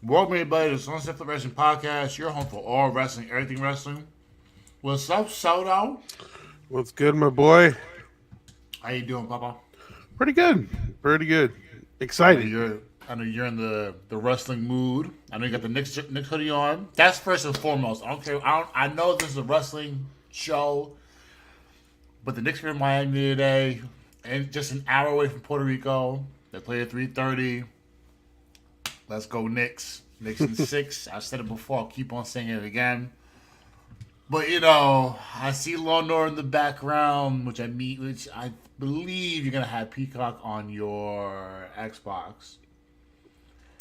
Welcome everybody to the Sunset Flip Wrestling Podcast. Your home for all wrestling, everything wrestling. What's up, Soto? What's good, my boy? How you doing, Papa? Pretty good. Pretty good. I know Excited. you're. I know you're in the wrestling mood. I know you got the Knicks hoodie on. That's first and foremost. I don't care. I know this is a wrestling show, but the Knicks are in Miami today, and just an hour away from Puerto Rico. They play at 3:30. Let's go Knicks. Knicks in six. I said it before. I'll keep on saying it again. But I see Law and Order in the background, which I believe you're gonna have Peacock on your Xbox,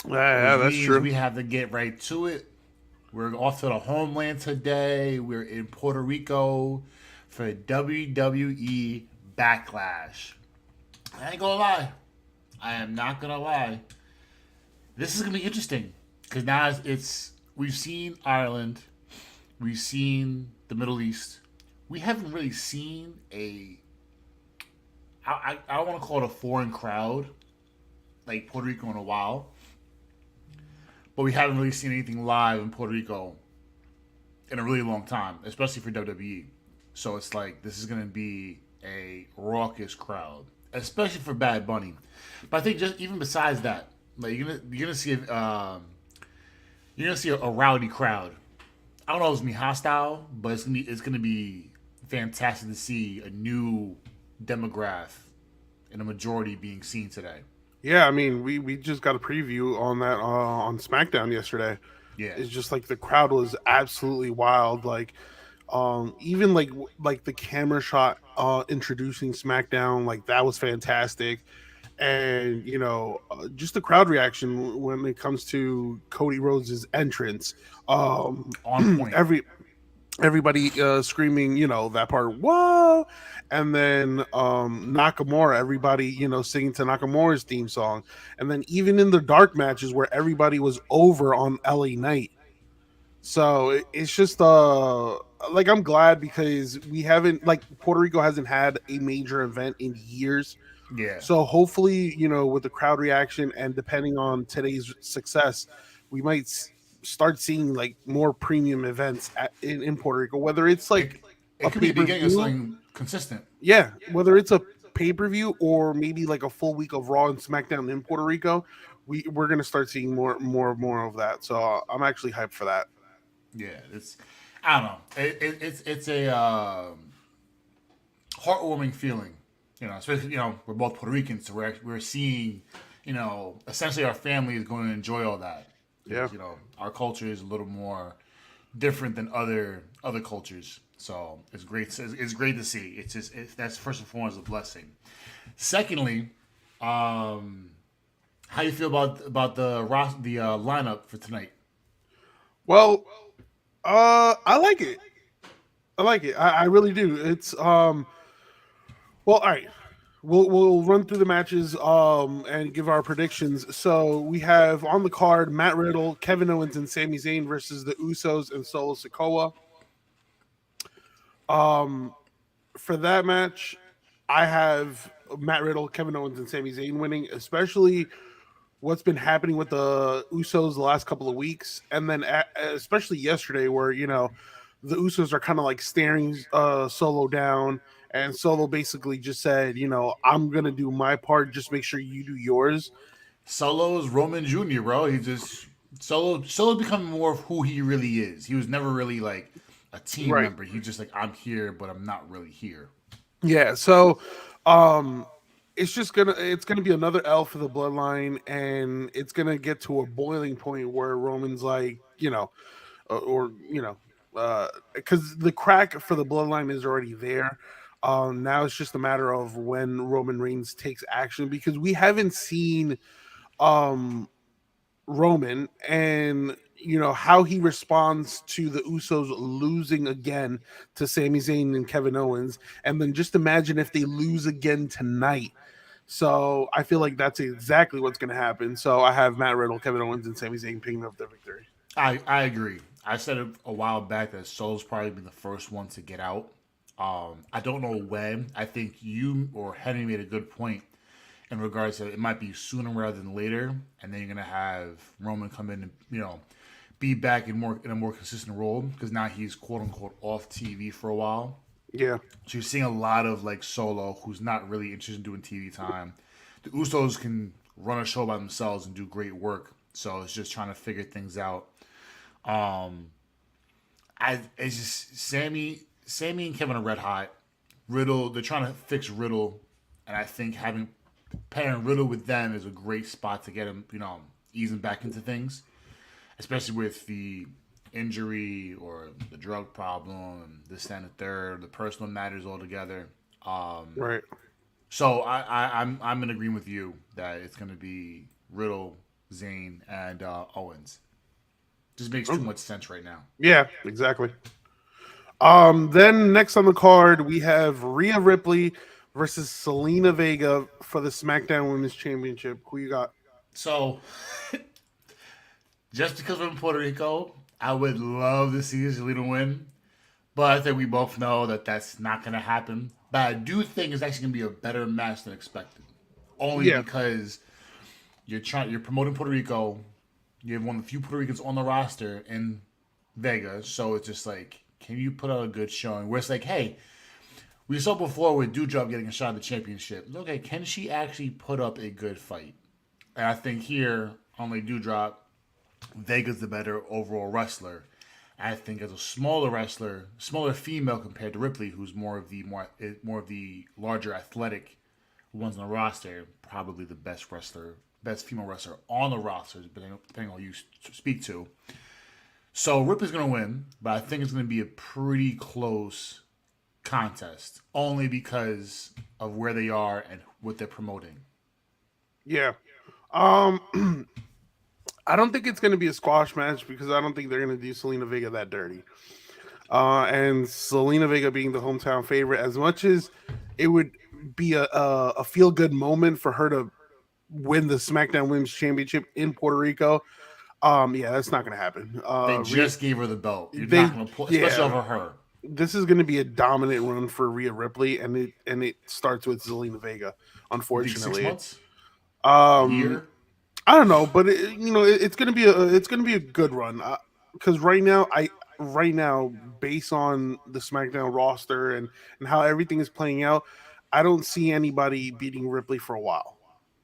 Yeah, which that's means true. we have to get right to it. We're off to the homeland today. We're in Puerto Rico for WWE Backlash. I ain't gonna lie. I am not gonna lie. This is gonna be interesting because now it's we've seen Ireland, we've seen the Middle East. We haven't really seen I don't want to call it a foreign crowd like Puerto Rico in a while, but we haven't really seen anything live in Puerto Rico in a really long time, especially for WWE. So it's like this is gonna be a raucous crowd, especially for Bad Bunny. But I think just even besides that, like you're gonna see a rowdy crowd. I don't know if it's gonna be hostile, but it's gonna be fantastic to see a new demographic and a majority being seen today. Yeah, I mean, we just got a preview on that on SmackDown yesterday. Yeah. It's just like the crowd was absolutely wild. Like, even like the camera shot introducing SmackDown, like that was fantastic. And just the crowd reaction when it comes to Cody Rhodes' entrance. On point. Everybody screaming, that part, whoa, and then Nakamura, everybody, singing to Nakamura's theme song, and then even in the dark matches where everybody was over on LA Knight. So it's just like I'm glad because we haven't like Puerto Rico hasn't had a major event in years. Yeah. So hopefully, with the crowd reaction and depending on today's success, we might start seeing like more premium events in Puerto Rico, whether it's It, like it a could be pay the per beginning of view, something consistent. yeah, whether it's a pay per view or maybe like a full week of Raw and SmackDown in Puerto Rico, we're gonna start seeing more of that. So I'm actually hyped for that. Yeah. It's I don't know. It's a heartwarming feeling. Especially we're both Puerto Ricans, so we're seeing essentially our family is going to enjoy all that Yeah. because our culture is a little more different than other cultures. So it's great. It's great to see. That's first and foremost a blessing. Secondly, how you feel about the lineup for tonight? Well, I like it. I like it. I really do. It's well, all right. We'll run through the matches and give our predictions. So we have on the card Matt Riddle, Kevin Owens, and Sami Zayn versus the Usos and Solo Sikoa. Um, for that match, I have Matt Riddle, Kevin Owens, and Sami Zayn winning, especially what's been happening with the Usos the last couple of weeks, and then especially yesterday, where the Usos are kind of like staring Solo down, and Solo basically just said, I'm gonna do my part, just make sure you do yours. Solo's Roman Jr., bro. He just Solo becoming more of who he really is. He was never really like a team Right. member. He just like I'm here, but I'm not really here. Yeah. So, um, it's gonna be another L for the Bloodline, and it's gonna get to a boiling point where Roman's like, or because the crack for the bloodline is already there. Now it's just a matter of when Roman Reigns takes action because we haven't seen um, Roman and how he responds to the Usos losing again to Sami Zayn and Kevin Owens, and then just imagine if they lose again tonight. So I feel like that's exactly what's going to happen. So I have Matt Riddle, Kevin Owens, and Sami Zayn picking up the victory. I agree. I said it a while back that Solo's probably been the first one to get out. I don't know when. I think you or Henry made a good point. in regards to it might be sooner rather than later, and then you're gonna have Roman come in and be back in a more consistent role because now he's quote unquote off TV for a while. Yeah. So you're seeing a lot of like Solo, who's not really interested in doing TV time. The Usos can run a show by themselves and do great work. So it's just trying to figure things out. Um, it's just Sammy and Kevin are red hot. Riddle, they're trying to fix Riddle, and I think having pairing Riddle with them is a great spot to get him, easing back into things, especially with the injury or the drug problem, this and the third, the personal matters altogether. Right. So I'm in agreement with you that it's going to be Riddle, Zayn, and Owens. Just makes too much sense right now. Yeah, exactly. Then next on the card we have Rhea Ripley versus Selena Vega for the SmackDown Women's Championship. Who you got? So just because we're in Puerto Rico, I would love to see Zelina win. But I think we both know that that's not going to happen. But I do think it's actually going to be a better match than expected. Only because you're promoting Puerto Rico. You have one of the few Puerto Ricans on the roster in Vegas. So it's just like, can you put out a good showing? Where it's like, hey, we saw before with Doudrop getting a shot at the championship. Okay, can she actually put up a good fight? And I think here, only Doudrop, Vega's the better overall wrestler. I think as a smaller wrestler, smaller female compared to Ripley, who's more of the larger athletic ones on the roster, probably the best female wrestler on the roster, depending on who you speak to. So Ripley's gonna win, but I think it's gonna be a pretty close contest, only because of where they are and what they're promoting. Yeah. Um, I don't think it's going to be a squash match because I don't think they're going to do Selena Vega that dirty. And Selena Vega being the hometown favorite, as much as it would be a feel good moment for her to win the SmackDown Women's Championship in Puerto Rico. Yeah, that's not going to happen. They just gave her the belt. You're they, not going to pull, especially over her. This is going to be a dominant run for Rhea Ripley, and it starts with Zelina Vega. Unfortunately, 6 months, a year. I don't know, but it's going to be a good run because right now, based on the SmackDown roster and how everything is playing out, I don't see anybody beating Ripley for a while.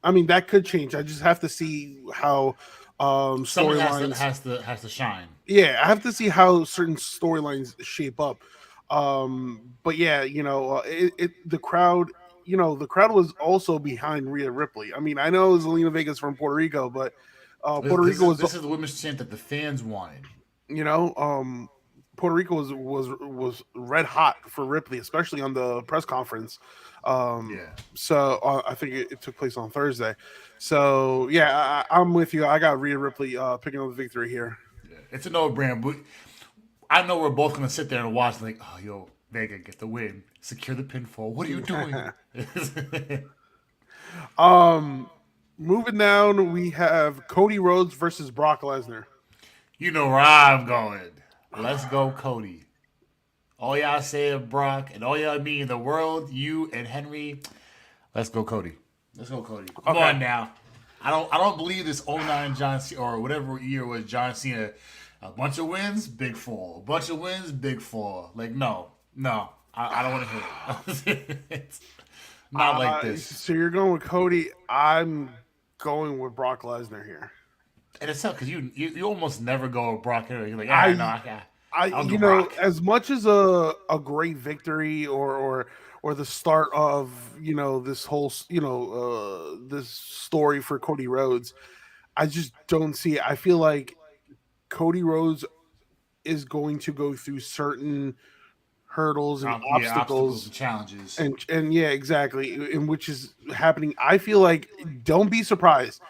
I mean, that could change. I just have to see how Someone storylines has to shine. Yeah, I have to see how certain storylines shape up. But yeah, the crowd, the crowd was also behind Rhea Ripley. I mean, I know Zelina Vega's from Puerto Rico, but Puerto Rico was this is the women's chant that the fans wanted. you know, um, Puerto Rico was red hot for Ripley, especially on the press conference. Yeah. So I think it took place on Thursday. So yeah, I'm with you. I got Rhea Ripley picking up the victory here. Yeah. It's a no-brainer, but I know we're both gonna sit there and watch like, oh, yo, Vega get the win, secure the pinfall. What are you doing? Moving down, we have Cody Rhodes versus Brock Lesnar. You know where I'm going. Let's go, Cody. All y'all say of Brock and all y'all mean in the world, you and Henry. Let's go, Cody. Let's go, Cody. Come on now. I don't believe this 09 John Cena or whatever year was John Cena. A bunch of wins, big fall. A bunch of wins, big fall. Like no. I don't want to hear it. It's not like this. So you're going with Cody. I'm going with Brock Lesnar here. And it's tough because you almost never go with Brock. You're like, I'll do Brock. As much as a great victory or the start of this whole this story for Cody Rhodes, I just don't see it. I feel like Cody Rhodes is going to go through certain hurdles and obstacles and challenges, and yeah, exactly, in which is happening. I feel like don't be surprised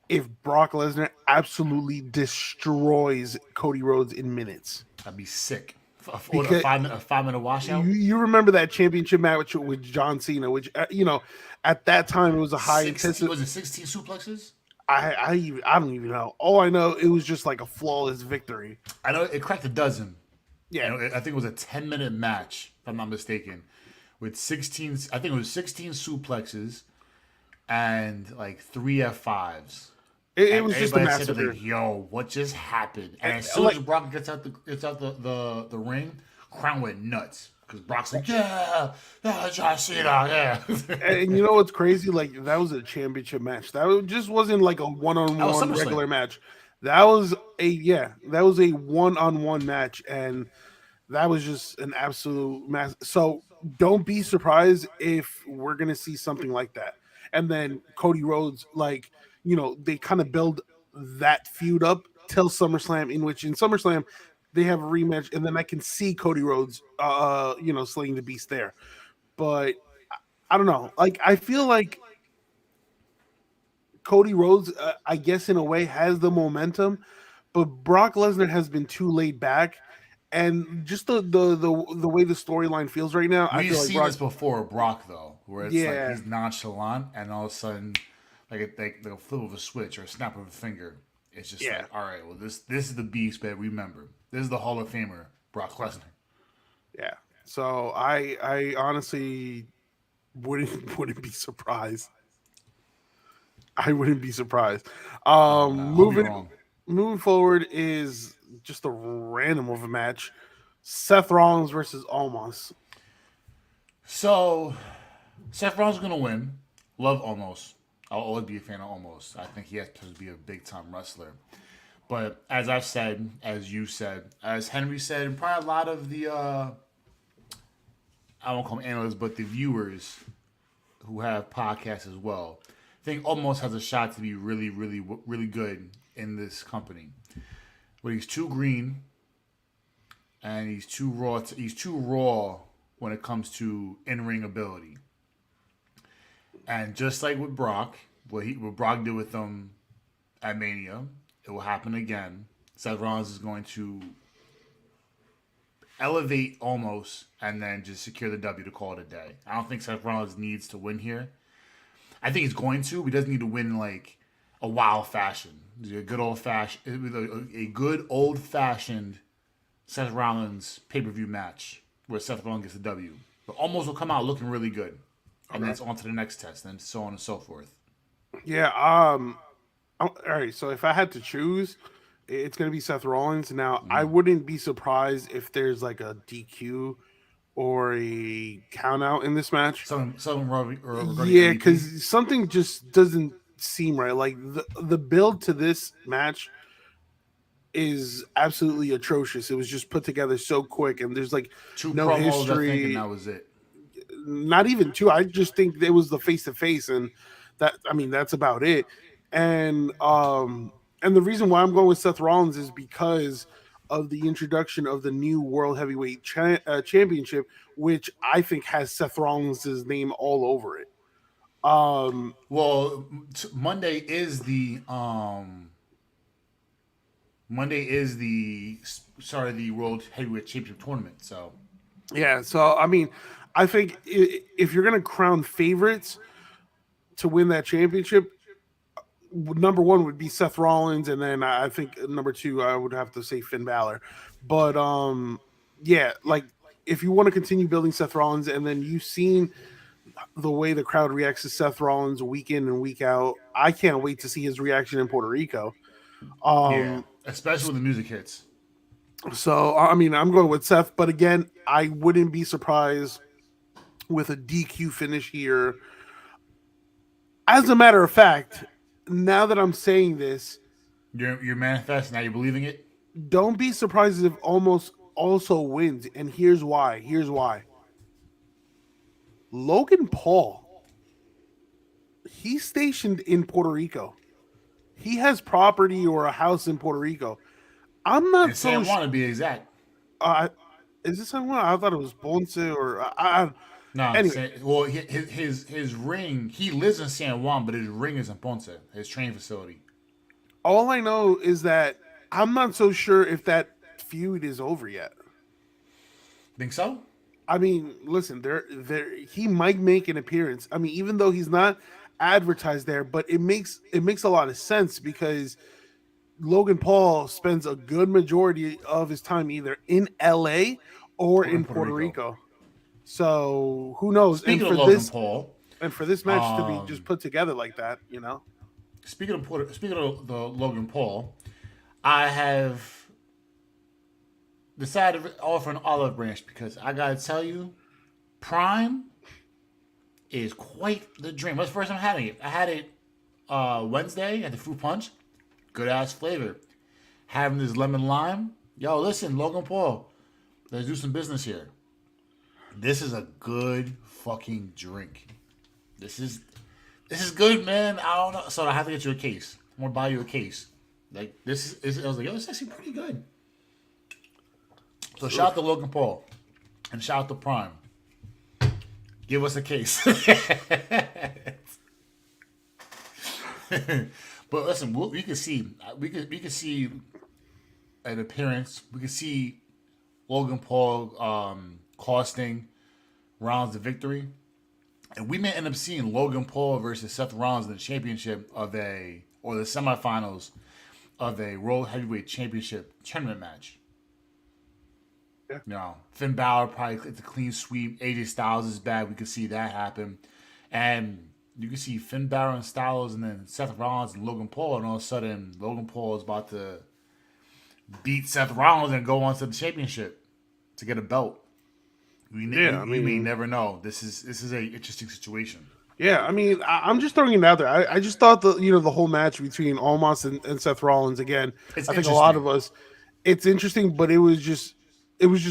if Brock Lesnar absolutely destroys Cody Rhodes in minutes. I'd be sick. A 5-minute washout. You remember that championship match with John Cena, which at that time it was a high intensity. Was it 16 suplexes? I don't even know. All I know, it was just like a flawless victory. I know it cracked a dozen. Yeah, I think it was a 10-minute match, if I'm not mistaken, with 16. I think it was 16 suplexes, and like three F5s. It And was just a everybody said that massacre. like, "Yo, what just happened?" And as soon as Like, Brock gets out the ring, Crown went nuts because Brock's like, "Yeah, yeah, John Cena, yeah." and you know what's crazy? Like that was a championship match. Just wasn't like a one on That was one SummerSlam. regular match. That was a yeah, that was a one on one match, and that was just an absolute mass. So don't be surprised if we're gonna see something like that. And then Cody Rhodes, like they kind of build that feud up till SummerSlam, in which in SummerSlam they have a rematch, and then I can see Cody Rhodes, slaying the beast there. But I don't know. Like I feel like Cody Rhodes, I guess in a way, has the momentum, but Brock Lesnar has been too laid back, and just the way the storyline feels right now, I We've feel like seen Brock. this before, Brock though, where it's like Yeah, he's nonchalant, and all of a sudden, like a flip of a switch or a snap of a finger, it's just yeah, like, all right, well this is the beast, man. Remember, this is the Hall of Famer, Brock Lesnar. yeah. So I honestly wouldn't be surprised. I wouldn't be surprised. Nah, hope you're Moving wrong. moving forward is just a random of a match. Seth Rollins versus Almas. So Seth Rollins is gonna win. Love almost. I'll always be a fan of almost. I think he has to be a big time wrestler. But as I've said, as you said, as Henry said, and probably a lot of the I won't call them analysts, but the viewers who have podcasts as well, I think almost has a shot to be really, really, really good in this company. But he's too green, and he's too raw. He's too raw when it comes to in ring ability. And just like with Brock, what Brock did with them at Mania, it will happen again. Seth Rollins is going to elevate almost and then just secure the W to call it a day. I don't think Seth Rollins needs to win here. I think he's going to, but he doesn't need to win in like a wild fashion. A good old fashioned, a good old fashioned Seth Rollins pay per view match where Seth Rollins gets the W. But almost will come out looking really good, and then Okay. it's on to the next test, and so on and so forth. Yeah. All right. So if I had to choose, it's gonna be Seth Rollins. Now I wouldn't be surprised if there's like a DQ or a count out in this match. Something regarding Yeah, MVP. because something just doesn't seem right. Like the build to this match is absolutely atrocious. It was just put together so quick, and there's like Two no promos, I think, and history. that was it. Not even two. I just think it was the face to face, and that I mean that's about it. And and the reason why I'm going with Seth Rollins is because of the introduction of the new World Heavyweight Championship, which I think has Seth Rollins' name all over it. Um, Well, Monday is the start of the World Heavyweight Championship tournament. So yeah, so I mean, I think if you're gonna crown favorites to win that championship, number one would be Seth Rollins, and then I think number two I would have to say Finn Balor. But yeah, like if you want to continue building Seth Rollins, and then you've seen the way the crowd reacts to Seth Rollins week in and week out, I can't wait to see his reaction in Puerto Rico. yeah, Um, especially when the music hits. so I mean, I'm going with Seth, but again, I wouldn't be surprised with a DQ finish here. As a matter of fact, now that I'm saying this, You're manifest now. You're believing it. don't be surprised if almost also wins. And here's why. Here's why. Logan Paul, he's stationed in Puerto Rico. He has property or a house in Puerto Rico. I'm And not so San Juan to be exact. uh, is this someone? I thought it was Ponce or No, anyway. well, his ring. He lives in San Juan, but his ring is in Ponce, his training facility. All I know is that I'm not so sure if that feud is over yet. Think so? I mean, listen, there he might make an appearance. I mean, even though he's not advertised there, but it makes a lot of sense because Logan Paul spends a good majority of his time either in LA or Or in in Puerto Puerto Rico. Rico. So who knows? And Speaking of for Logan this, Paul, And for this match to be just Um, put together like that, you know. speaking of the Logan Paul, I have decided to offer an olive branch because I gotta tell you, Prime is quite the dream. That's the first time having it. I had it Wednesday at the Fruit Punch. Good ass flavor. Having this lemon lime. Yo, listen, Logan Paul, let's do some business here. This is a good fucking drink. This is this is good, man. I don't know. So I have to get you a case. I'm gonna buy you a case. Like this is I was like, yo, it's actually pretty good. So shout out to Logan Paul and shout out to Prime. Give us a case. But listen, we can see we can see an appearance. We can see Logan Paul costing rounds of victory, and we may end up seeing Logan Paul versus Seth Rollins in the championship of a or the semifinals of a World Heavyweight Championship tournament match. Yeah. You know, Finn Balor probably it's a clean sweep. AJ Styles is bad. We could see that happen, and you can see Finn Balor and Styles, and then Seth Rollins and Logan Paul, and all of a sudden Logan Paul is about to beat Seth Rollins and go on to the championship to get a belt. Yeah, I You may mean, never know. This is a interesting situation. yeah, I mean, I'm just throwing it out there. I just thought the whole match between Almas and Seth Rollins again. It's I think a lot interesting. of us, it's interesting, but it was just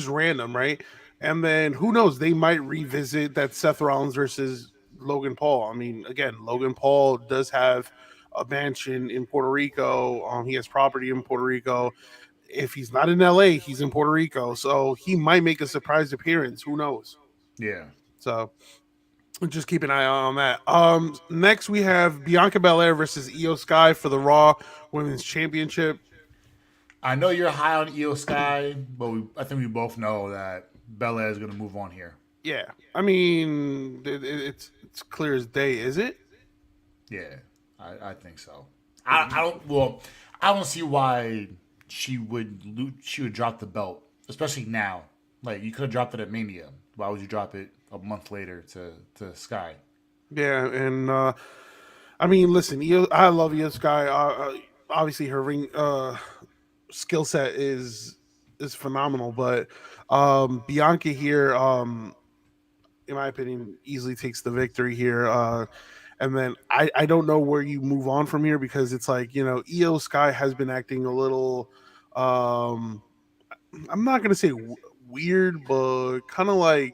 random, right? And then who knows? They might revisit that Seth Rollins versus Logan Paul. I mean, again, Logan Paul does have a mansion in Puerto Rico. He has property in Puerto Rico. If he's not in LA, he's in Puerto Rico, so he might make a surprise appearance. Who knows? Yeah. So just keep an eye on that. Next we have Bianca Belair versus Io Sky for the Raw Women's Championship. I know you're high on Io Sky, but I think we both know that Belair is going to move on here. Yeah, I mean it's clear as day, is it? Yeah, I think so. I don't. Well, I don't see why she would drop the belt, especially now. Like you could have dropped it at Mania. Why would you drop it a month later to Sky? Yeah, and I mean, listen, I love Io Sky. Obviously, her ring skill set is phenomenal, but Bianca here, in my opinion, easily takes the victory here. And then I don't know where you move on from here because it's like, Io Sky has been acting a little, um, I'm not going to say weird, but kind of like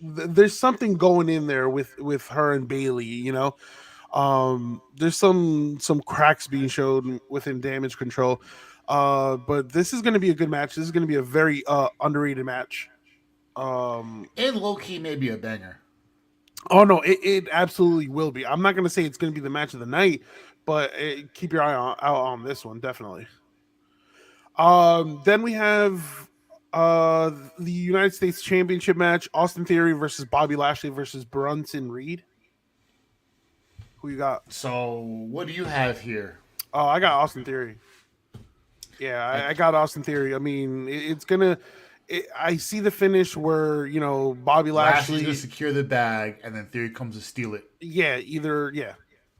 there's something going in there with her and Bailey, there's some cracks being shown within damage control. But this is going to be a good match. This is going to be a very underrated match. Um, And low key may be a banger. oh no, it absolutely will be. I'm not going to say it's going to be the match of the night, but keep your eye out on this one definitely. Then we have the United States Championship match: Austin Theory versus Bobby Lashley versus Brunson Reed. Who you got? So what do you have here? Oh, I got Austin Theory. Yeah, I, I got Austin Theory. I mean, it's gonna. I see the finish where Bobby Lashley's gonna Lashley. secure the bag, and then Theory comes to steal it.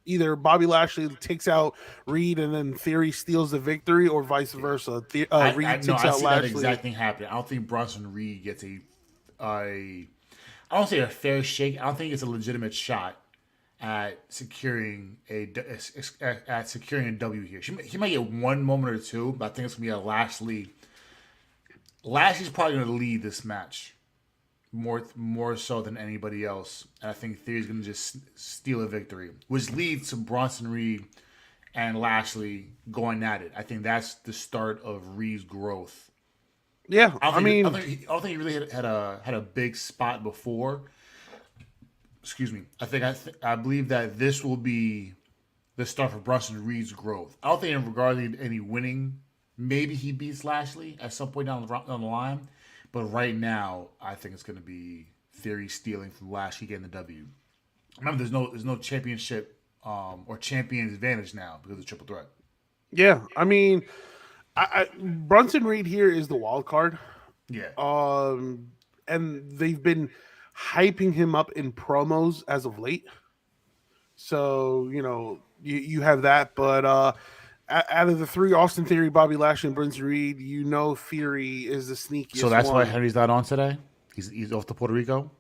Either Bobby Lashley takes out Reed and then Theory steals the victory, or vice versa. Reed No, takes I out see that Lashley. exact thing happen. I don't think Bronson Reed gets I don't say a fair shake. I don't think it's a legitimate shot at securing at securing a W here. He might get one moment or two, but I think it's gonna be a Lashley. Lashley's probably gonna lead this match more so than anybody else, and I think Theory's gonna just steal a victory, which leads to Bronson Reed and Lashley going at it. I think that's the start of Reed's growth. Yeah, I mean, I don't think he really had a big spot before. Excuse me. I believe that this will be the start for Bronson Reed's growth. I don't think in regarding any winning, maybe he beats Lashley at some point down the line, but right now I think it's going to be Theory stealing from Lashley getting the W. Remember, there's no championship or champion's advantage now because of triple threat. yeah, I mean, Brunson Reed here is the wild card. Yeah. And they've been hyping him up in promos as of late. So you have that, but out of the three, Austin Theory, Bobby Lashley, and Prince Reed, Theory is the So sneakiest that's why one. Henry's not on today. He's off to Puerto Rico.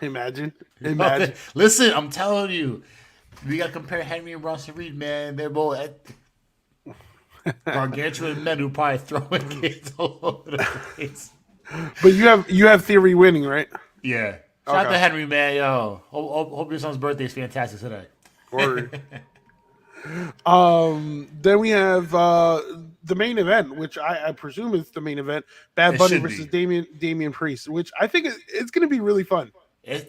Imagine, imagine. Listen, I'm telling you, we got to compare Henry and Bronson Reed, man. They're both gargantuan men who probably throwing kids all over the place. But you have Theory winning, right? Yeah. Shout out to Okay. Henry, man. Yo, hope your son's birthday is fantastic today. Or then we have the main event, which I presume is the main event: Bad It Bunny should versus be. Damian Priest, which I think it's going to be really fun.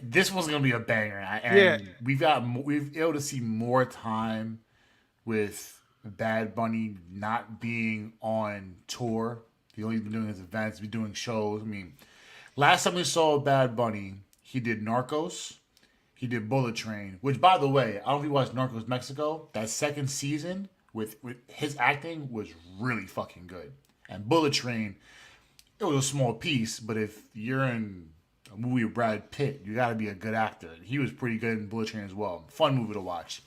This one's gonna be a banger, Yeah, and we've able to see more time with Bad Bunny not being on tour. He's only been doing his events, been doing shows. I mean, last time we saw Bad Bunny, he did Narcos, he did Bullet Train, which, by the way, I don't know if you watched Narcos Mexico. That second season with his acting was really fucking good. And Bullet Train, it was a small piece, but if you're in a movie with Brad Pitt, you got to be a good actor. He was pretty good in Bullet Train as well. Fun movie to watch.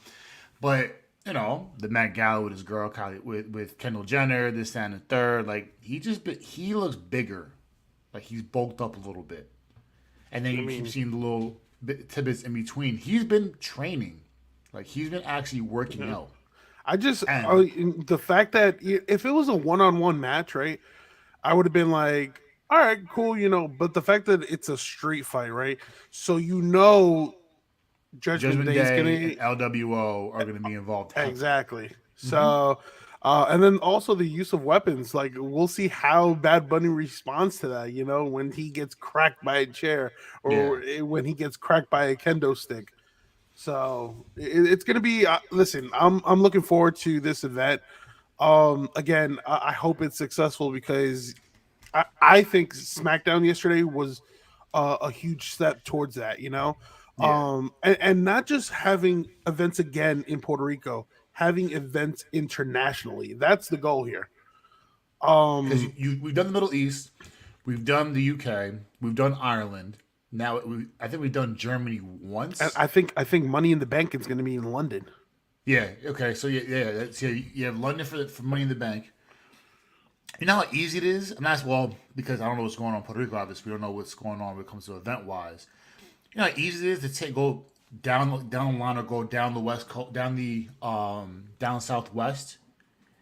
But the Met Gala with his girl Kylie, with Kendall Jenner, this that, and the third. Like he looks bigger, like he's bulked up a little bit. And then I you keep mean, seeing the little tidbits in between. He's been training, like he's been actually working yeah. out. I just And the fact that if it was a one-on-one match, right, I would have been like, all right, cool, But the fact that it's a street fight, right? So Judgment Judgment Day is Day and gonna LWO are going to be involved heavily. exactly. So, and then also the use of weapons. Like we'll see how Bad Bunny responds to that. When he gets cracked by a chair Yeah, or when he gets cracked by a kendo stick. So it's gonna be. Listen, I'm looking forward to this event. Again, I hope it's successful because I think SmackDown yesterday was a huge step towards that. yeah. And not just having events again in Puerto Rico, having events internationally. That's the goal here. Because Um, we've done the Middle East, we've done the UK, we've done Ireland. Now I think we've done Germany and once. I think Money in the Bank is going to be in London. Yeah. Okay. So you have London for Money in the Bank. You know how easy it is, and that's because I don't know what's going on in Puerto Rico. Obviously, we don't know what's going on when it comes to event wise. You know how easy it is to go down the line or go down the west coast, down southwest,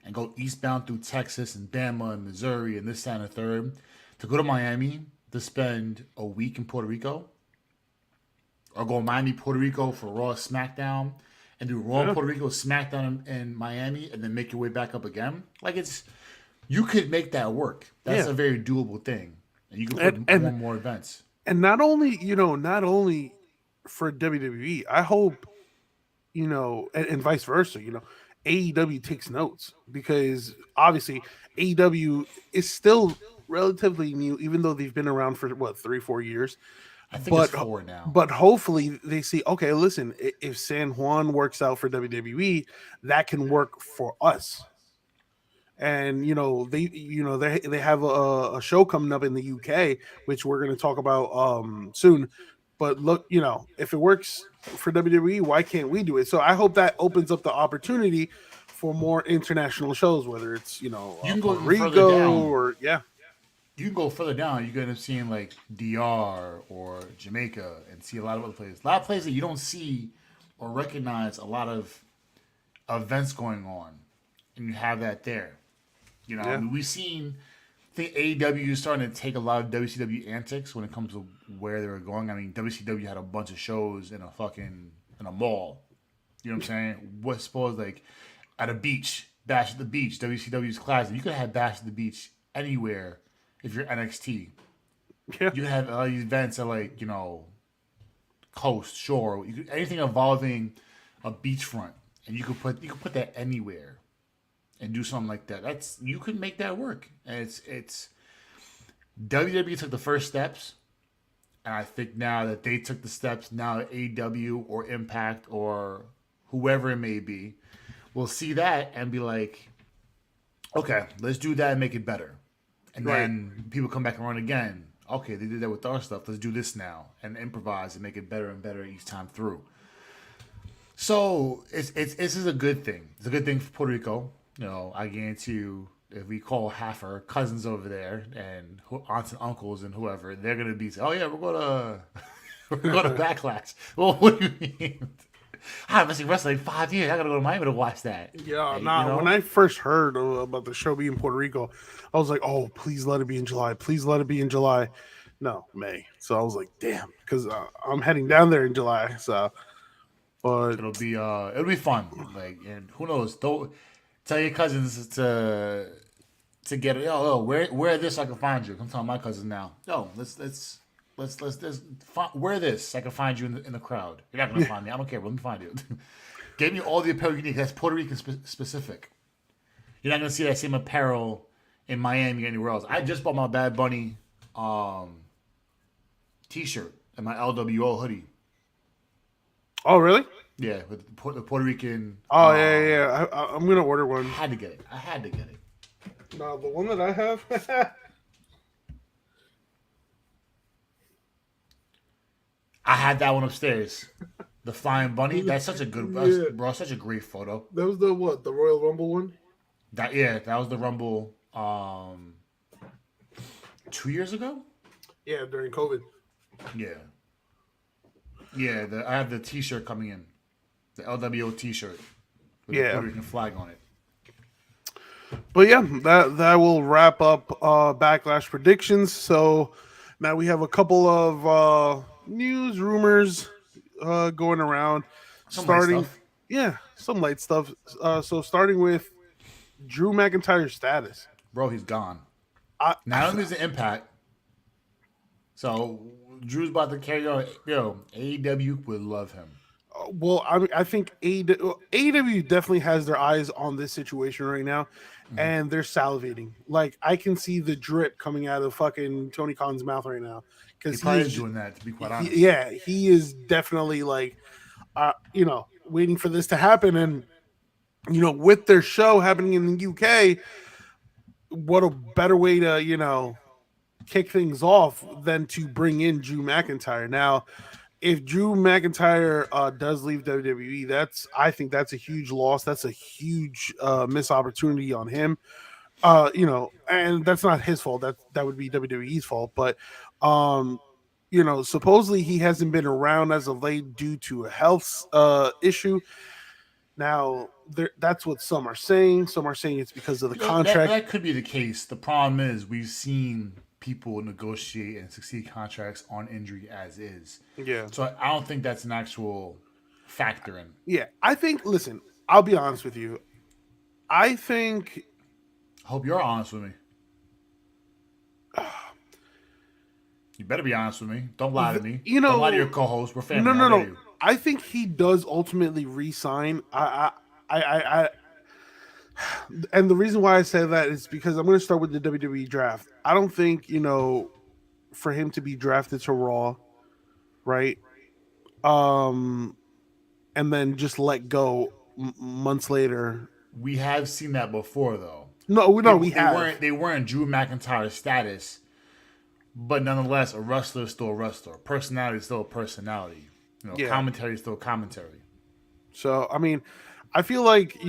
and go eastbound through Texas and Bama and Missouri and this that, and the third to go to Miami to spend a week in Puerto Rico, or go Miami, Puerto Rico for Raw SmackDown, and do Raw Yeah. Puerto Rico SmackDown in Miami, and then make your way back up again. Like you could make that work. That's Yeah. a very doable thing, and you can And put and more events. and not only for WWE, I hope and vice versa. AEW takes notes because obviously AEW is still relatively new, even though they've been around for what 3-4 years. I think it's But four now. but hopefully they see, okay, listen, if San Juan works out for WWE, that can work for us. And they have a show coming up in the UK, which we're going to talk about soon. But look, if it works for WWE, why can't we do it? So I hope that opens up the opportunity for more international shows, whether it's You can go Puerto even further Rico down. or yeah, You can go further down. You can end up seeing like DR or Jamaica, and see a lot of other places. A lot of places that you don't see or recognize a lot of events going on, and you have that there. I yeah, mean, we've seen. I think AEW is starting to take a lot of WCW antics when it comes to where they were going. I mean, WCW had a bunch of shows in a mall. You know what I'm saying? What's supposed like at a beach, Bash at the Beach, WCW's classic. You could have Bash at the Beach anywhere if you're NXT. yeah. You have these events at coast, shore, anything involving a beachfront, and you could put that anywhere and do something like that. You could make that work, and it's WWE took the first steps, and I think now that they took the steps, now AEW or Impact or whoever it may be will see that and be like, okay, let's do that and make it better. And Right. then people come back and run again. okay, they did that with our stuff. Let's do this now and improvise and make it better and better each time through. So it's this is a good thing. It's a good thing for Puerto Rico. I guarantee you, if we call half our cousins over there and aunts and uncles and whoever, they're gonna be, oh yeah, we're gonna we're going to Backlash. Well, what do you mean? I haven't seen wrestling in 5 years. I gotta go to Miami to watch that. Yeah, Hey, nah. When I first heard about the show being in Puerto Rico, I was like, "Oh, please let it be in July. Please let it be in July." No, May. So I was like, "Damn," because I'm heading down there in July. So, but it'll be fun. Like, and who knows? Don't tell your cousins to get it. Yo, wear this so I can find you. I'm telling my cousins now. Yo, let's wear this so I can find you in the crowd. You're not gonna find me. I don't care. Let me find you. Give me all the apparel you need. That's Puerto Rican specific. You're not gonna see that same apparel in Miami or anywhere else. I just bought my Bad Bunny T-shirt and my LWO hoodie. oh, really? Yeah, with the Puerto Rican. Oh, yeah. I'm gonna order one. I had to get it. No, the one that I have. I had that one upstairs. The flying bunny. That's such a good, bro. Such a great photo. That was the what? The Royal Rumble one? That was the Rumble. 2 years ago. Yeah, during COVID. Yeah. I have the T-shirt coming in, the LWO T-shirt with the Puerto Rican flag on it. But yeah, that will wrap up Backlash predictions. So now we have a couple of news rumors going around. Some light stuff. Yeah, some light stuff. So starting with Drew McIntyre's status. Bro, he's gone. Not only is the Impact, so Drew's about to carry on. Yo, AEW would love him. Well, I think AEW definitely has their eyes on this situation right now, and they're salivating. Like, I can see the drip coming out of fucking Tony Khan's mouth right now. Because he is doing that, to be quite honest. He is definitely like, waiting for this to happen. And, with their show happening in the UK, what a better way to, kick things off than to bring in Drew McIntyre. Now, if Drew McIntyre does leave WWE, I think that's a huge loss. That's a huge missed opportunity on him. And that's not his fault. That would be WWE's fault. But supposedly he hasn't been around as of late due to a health issue. Now, that's what some are saying. Some are saying it's because of the contract. That could be the case. The problem is we've seen people negotiate and succeed contracts on injury as is. Yeah. So I don't think that's an actual factor in. Yeah. Listen, I'll be honest with you. I hope you're honest with me. You better be honest with me. Don't lie to me. Don't lie to your co-host. We're family. No. I think he does ultimately re-sign. And the reason why I say that is because I'm going to start with the WWE draft. I don't think, for him to be drafted to Raw, right? And then just let go months later. We have seen that before, though. We have. They weren't Drew McIntyre's status, but nonetheless, a wrestler is still a wrestler. Personality is still a personality. Commentary is still commentary. So, I mean, I feel like, I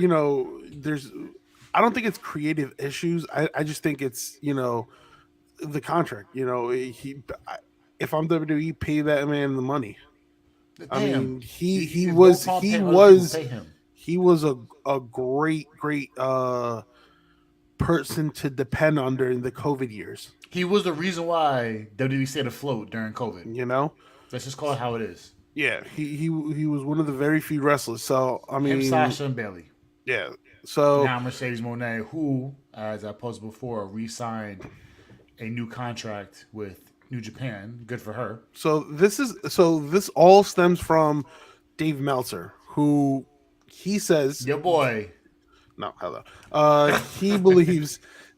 don't think it's creative issues. I just think it's, the contract. If I'm WWE, pay that man the money. He was a great person to depend on during the COVID years. He was the reason why WWE stayed afloat during COVID. Let's just call it how it is. Yeah, he was one of the very few wrestlers. So I mean, him, Sasha, and Bayley. Yeah. So now Mercedes Moné, who, as I posted before, re-signed a new contract with New Japan. Good for her. So this all stems from Dave Meltzer, who he says your boy. No, hello.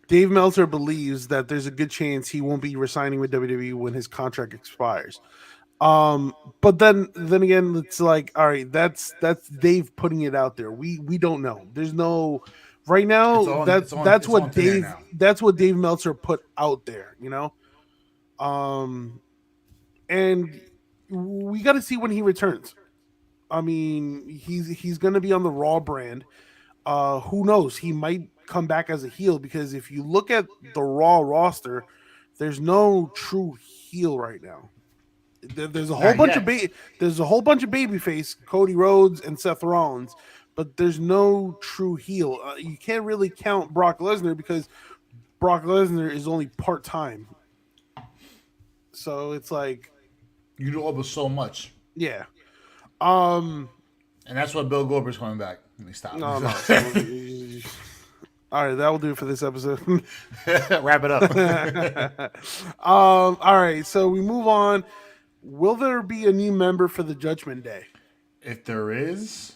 Dave Meltzer believes that there's a good chance he won't be resigning with WWE when his contract expires. But then again, it's like, all right, that's Dave putting it out there. We don't know. There's no right now. That's what Dave Meltzer put out there. Um, and we got to see when he returns. I mean, he's going to be on the Raw brand. Who knows? He might come back as a heel because if you look at the Raw roster, there's no true heel right now. There's a whole Not bunch of yet. there's a whole bunch of babyface, Cody Rhodes and Seth Rollins, but there's no true heel. You can't really count Brock Lesnar because Brock Lesnar is only part time. So it's like, You do over so much. yeah. Um, And that's why Bill Goldberg's coming back. Let me stop. no, no. So, all right, that will do it for this episode. Wrap it up. All right, so we move on. Will there be a new member for the Judgment Day? If there is,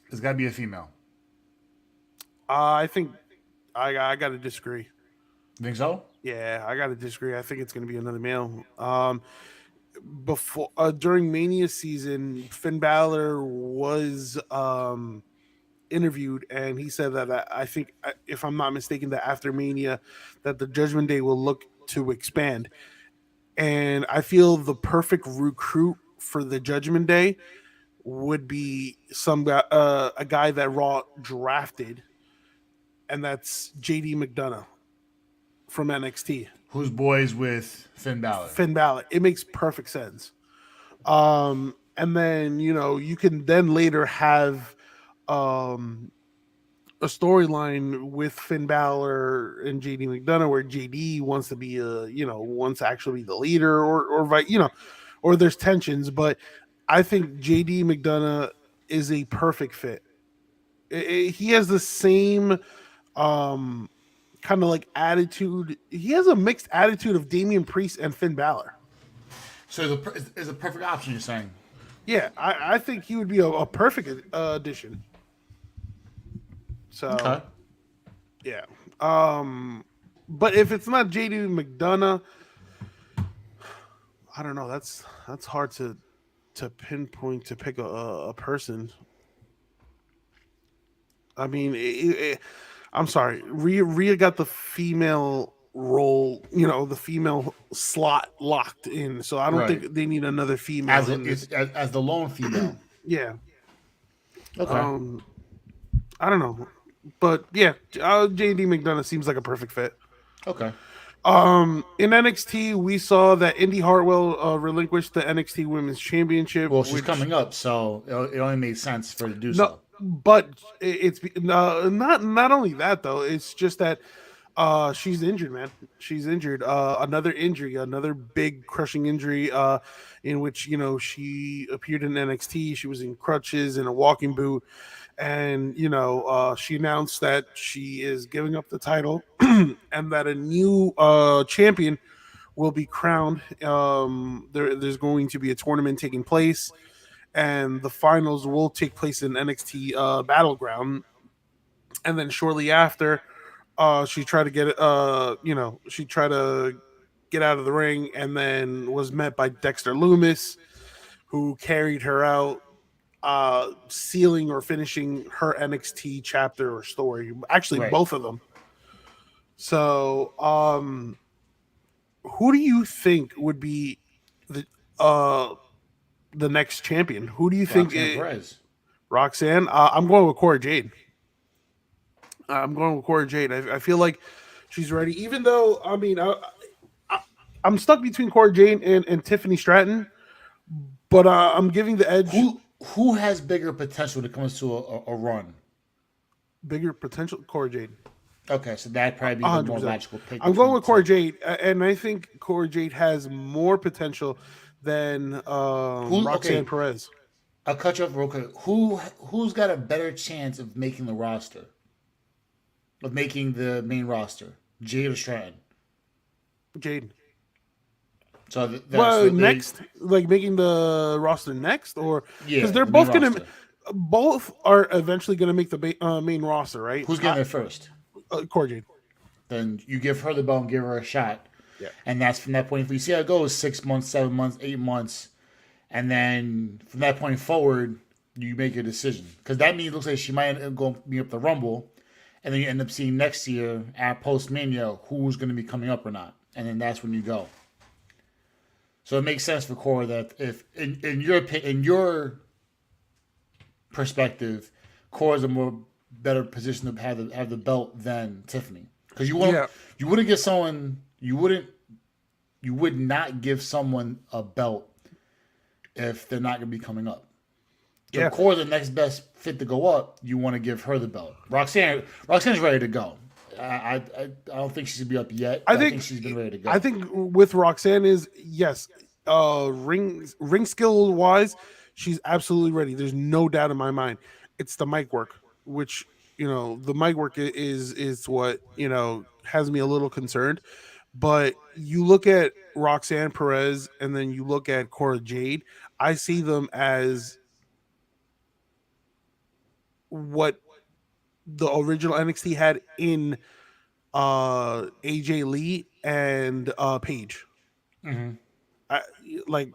there's got to be a female. I think I got to disagree. You think so? Yeah, I got to disagree. I think it's going to be another male. Before during Mania season, Finn Balor was interviewed, and he said that I think, if I'm not mistaken, that after Mania, that the Judgment Day will look to expand. And I feel the perfect recruit for the Judgment Day would be some guy, a guy that Raw drafted, and that's JD McDonough from NXT. Who's boys with Finn Balor? Finn Balor. It makes perfect sense. And then you can then later have a storyline with Finn Balor and JD McDonough where JD wants to be wants to actually be the leader or there's tensions, but I think JD McDonough is a perfect fit. He has the same kind of like attitude. He has a mixed attitude of Damian Priest and Finn Balor. So it's a perfect option, you're saying? Yeah, I think he would be a perfect addition. So, Okay. yeah. But if it's not JD McDonough, I don't know. That's hard to pinpoint to pick a person. I mean, I'm sorry. Rhea got the female role, the female slot locked in. So I don't Right. think they need another female in this. As the lone female. Yeah. Okay. I don't know. But yeah, JD McDonough seems like a perfect fit. Okay. In NXT, we saw that Indi Hartwell relinquished the NXT Women's Championship. Well, she's coming up, so it only made sense for her to do No, so. but it's not only that though. It's just that she's injured, man. She's injured. Another injury, another big crushing injury. In which she appeared in NXT. She was in crutches and a walking boot, and she announced that she is giving up the title and that a new champion will be crowned. There's going to be a tournament taking place, and the finals will take place in NXT Battleground. And then shortly after, she tried to get she tried to get out of the ring, and then was met by Dexter Loomis, who carried her out, sealing or finishing her NXT chapter or story. Actually, Right. both of them. So, who do you think would be the next champion? Who do you think? Roxanne Perez. Roxanne. I'm going with Cora Jade. I'm going with Cora Jade. I feel like she's ready. Even though, I mean, I'm stuck between Cora Jade and Tiffany Stratton, but I'm giving the edge. Who has bigger potential to come into a run? Bigger potential? Cora Jade. Okay, so that'd probably be the 100%. more logical pick. I'm going with Cora Jade, and I think Cora Jade has more potential than Roxanne Perez. I'll cut you off real quick. Who's got a better chance of making the roster? Of making the main roster? Jade or Stratton? Jade. So next, like making the roster next, or because they're the both main gonna, roster. both are eventually gonna make the main roster, right? Who's getting there first? Cora Jade. Then you give her the belt and give her a shot. Yeah. And that's from that point. If you see how it goes, 6 months, 7 months, 8 months, and then from that point forward, you make a decision. Because that means it looks like she might end up going be up the Rumble, and then you end up seeing next year at Post Mania who's going to be coming up or not. and then that's when you go. So it makes sense for Cora that if in your perspective, Cora's a more better position to have the belt than Tiffany, because Yeah, you wouldn't get someone you would not give someone a belt if they're not going to be coming up. So yeah. Cora's the next best fit to go up. You want to give her the belt. Roxanne's ready to go. I don't think she should be up yet, I but I think think she's been ready to go. I think with Roxanne is yes, ring skill wise, she's absolutely ready. There's no doubt in my mind. It's the mic work, which the mic work is what has me a little concerned. But you look at Roxanne Perez and then you look at Cora Jade. I see them as what the original NXT had in AJ Lee and Paige. Mm-hmm. I, like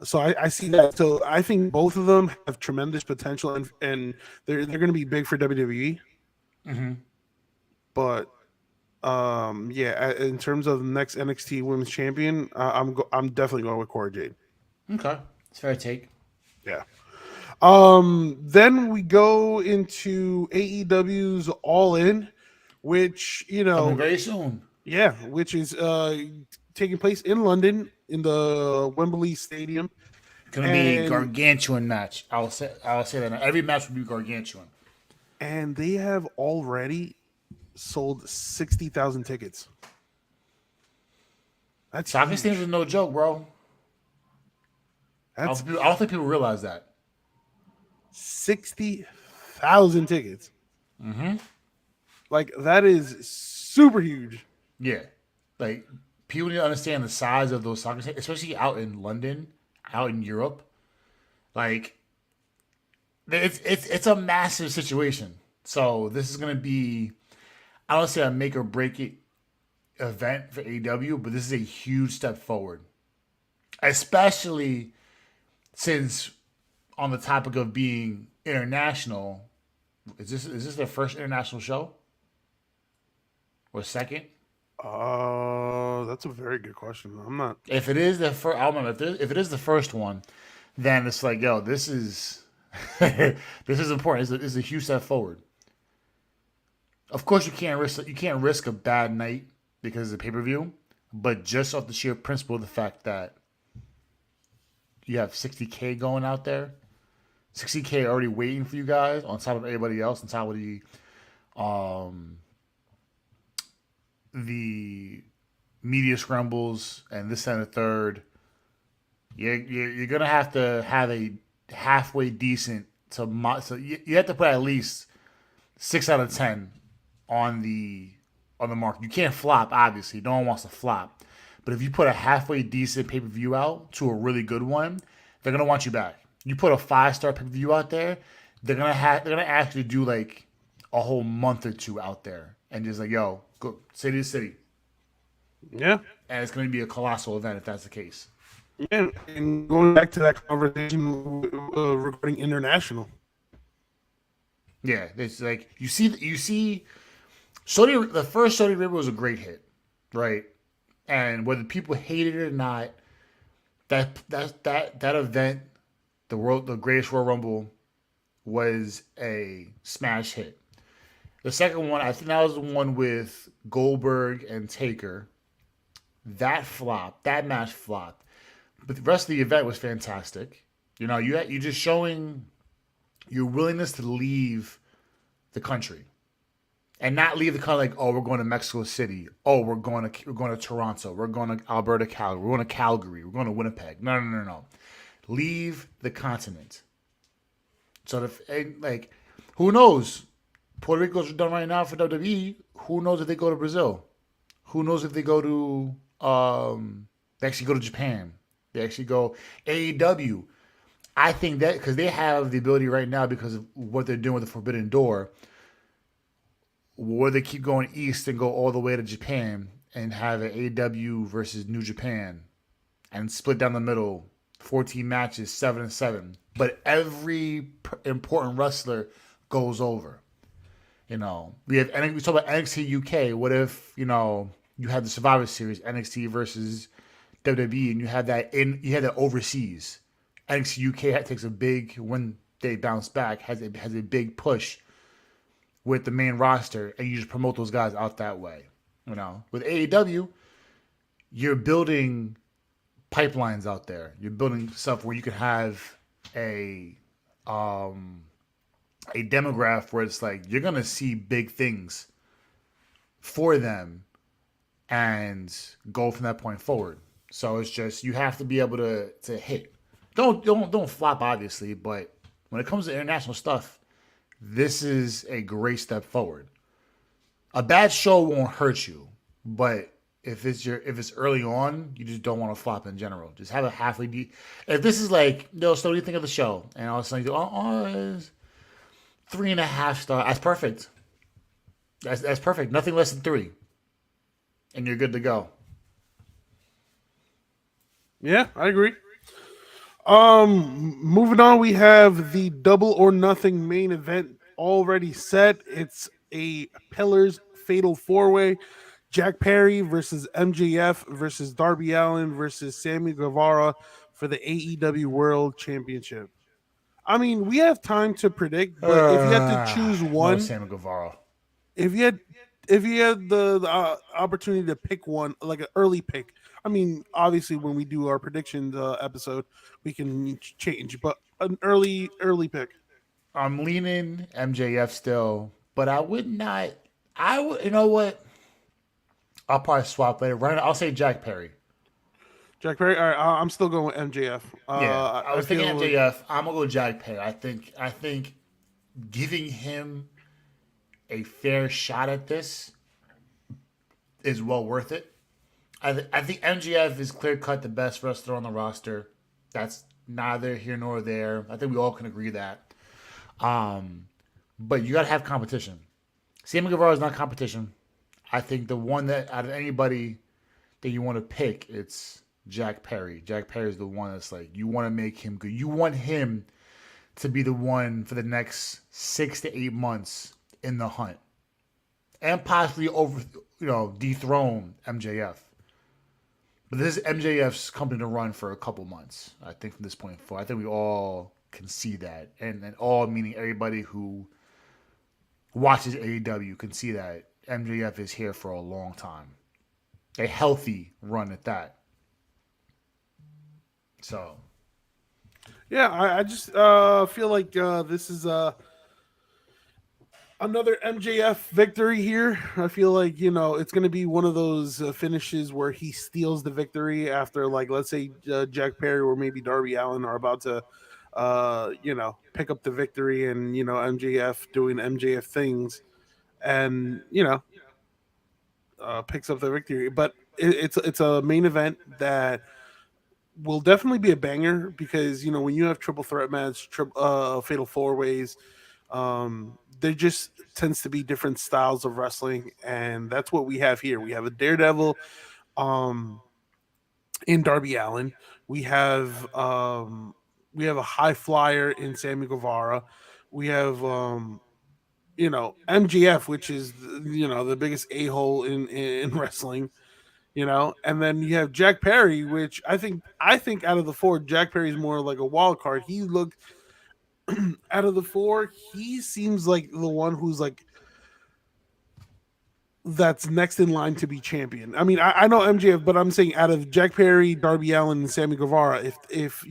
so I see that. So I think both of them have tremendous potential, and they're going to be big for WWE. Mm-hmm. But yeah, in terms of the next NXT Women's Champion, I'm definitely going with Cora Jade. Okay, it's fair take. Yeah. Then we go into AEW's All In, which Coming very soon. yeah, which is taking place in London in the Wembley Stadium, Going to be a and gargantuan match. I'll say that now. Every match will be gargantuan. they have already sold 60,000 tickets. That's Soccer huge. stadiums is no joke, bro. That's I don't think people realize that. 60,000 tickets. Mm-hmm. Like that is super huge. Yeah, like people need to understand the size of those soccer stadiums, especially out in London, out in Europe. Like it's a massive situation. So this is gonna be, I don't say a make or break it event for AEW, but this is a huge step forward, especially since on the topic of being international. Is this their first international show or second? That's a very good question. I'm not. If it is the first, I don't remember if it is the first one, then it's like, yo, this is this is important. It's a huge step forward. Of course, you can't risk a bad night because of the pay per view, but just off the sheer principle of the fact that you have 60K going out there, 60K already waiting for you guys on top of everybody else, on top of the media scrambles and this and the third. You're gonna have to have a halfway decent so you have to put at least 6 out of 10 on the mark. You can't flop, obviously. No one wants to flop. But if you put a halfway decent pay per view out to a really good one, they're gonna want you back. You put a 5-star pay per view out there, they're gonna actually do like a whole month or two out there and just like, yo, go city to city. Yeah. And it's gonna be a colossal event if that's the case. Yeah, and going back to that conversation regarding international. Yeah, it's like you see the first Saudi Arabia was a great hit, right? And whether people hated it or not, that event, the greatest Royal Rumble, was a smash hit. The second one, I think that was the one with Goldberg and Taker. That flopped. That match flopped. But the rest of the event was fantastic. You just showing your willingness to leave the country. And not leave the country like, oh, we're going to Mexico City. Oh, we're going to Toronto. We're going to Alberta, Calgary. We're going to Calgary. We're going to Winnipeg. No. Leave the continent. So who knows? Puerto Rico's done right now for WWE. Who knows if they go to Brazil? Who knows if they go to they actually go to Japan? They actually go AEW. I think that because they have the ability right now because of what they're doing with the Forbidden Door, where they keep going east and go all the way to Japan and have an AEW versus New Japan and split down the middle, 14 matches, 7-7. But every important wrestler goes over. We talk about NXT UK. What if you had the Survivor Series, NXT versus WWE, and you had that overseas. NXT UK takes a big when they bounce back has a big push with the main roster, and you just promote those guys out that way. With AEW, you're building pipelines out there. You're building stuff where you can have a um, a demographic where it's like you're gonna see big things for them and go from that point forward. So it's just you have to be able to hit. Don't flop obviously, but when it comes to international stuff, this is a great step forward. A bad show won't hurt you, but if it's early on, you just don't want to flop in general. Just have a halfway deep. If this is like, no, so what do you think of the show? And all of a sudden you go, it's 3.5 star. That's perfect. That's perfect. Nothing less than 3, and you're good to go. Yeah, I agree. Moving on, we have the Double or Nothing main event already set. It's a Pillars Fatal 4-Way. Jack Perry versus MJF versus Darby Allin versus Sammy Guevara for the AEW World Championship. I mean, we have time to predict, but if you had to choose No one, Sammy Guevara. if you had if you had the opportunity to pick one, like an early pick, I mean, obviously when we do our predictions episode, we can change, but an early pick. I'm leaning MJF still, but I would not. I would. You know what? I'll probably swap later. Right. I'll say Jack Perry. Jack Perry. All right, I'm still going with MJF. Yeah, I I was thinking feel like MJF. I'm gonna go Jack Perry. I think giving him a fair shot at this is well worth it. I think MJF is clear cut the best wrestler on the roster. That's neither here nor there. I think we all can agree that. Um, but you got to have competition. Sammy Guevara is not competition. I think the one that out of anybody that you want to pick, it's Jack Perry. Jack Perry is the one that's like you want to make him good. You want him to be the one for the next 6 to 8 months in the hunt, and possibly dethrone MJF. But this is MJF's company to run for a couple months. I think from this point forward, I think we all can see that, and all meaning everybody who watches AEW can see that MJF is here for a long time, a healthy run at that. So yeah, I just feel like this is another MJF victory here. I feel like it's going to be one of those finishes where he steals the victory after, like, let's say Jack Perry or maybe Darby Allin are about to, pick up the victory, and MJF doing MJF things, and picks up the victory. But it's a main event that will definitely be a banger because when you have triple threat match, fatal 4-ways, there just tends to be different styles of wrestling, and that's what we have here. We have a Daredevil um in Darby Allin. We have a high flyer in Sammy Guevara. We have MGF, which is the biggest a-hole in wrestling. And then you have Jack Perry, which I think out of the four, Jack Perry is more like a wild card. He looked out of the four, he seems like the one who's like that's next in line to be champion. I mean, I know MJF, but I'm saying out of Jack Perry, Darby Allin, and Sammy Guevara, if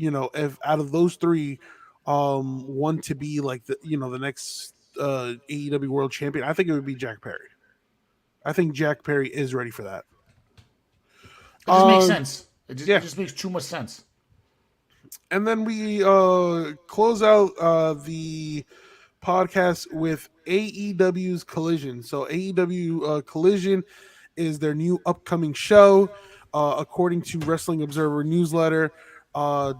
out of those three, one to be like the next AEW World Champion, I think it would be Jack Perry. I think Jack Perry is ready for that. it just makes Um, sense. It yeah, just makes too much sense. and then we close out the podcast with AEW's Collision. So AEW Collision is their new upcoming show, according to Wrestling Observer newsletter. Uh,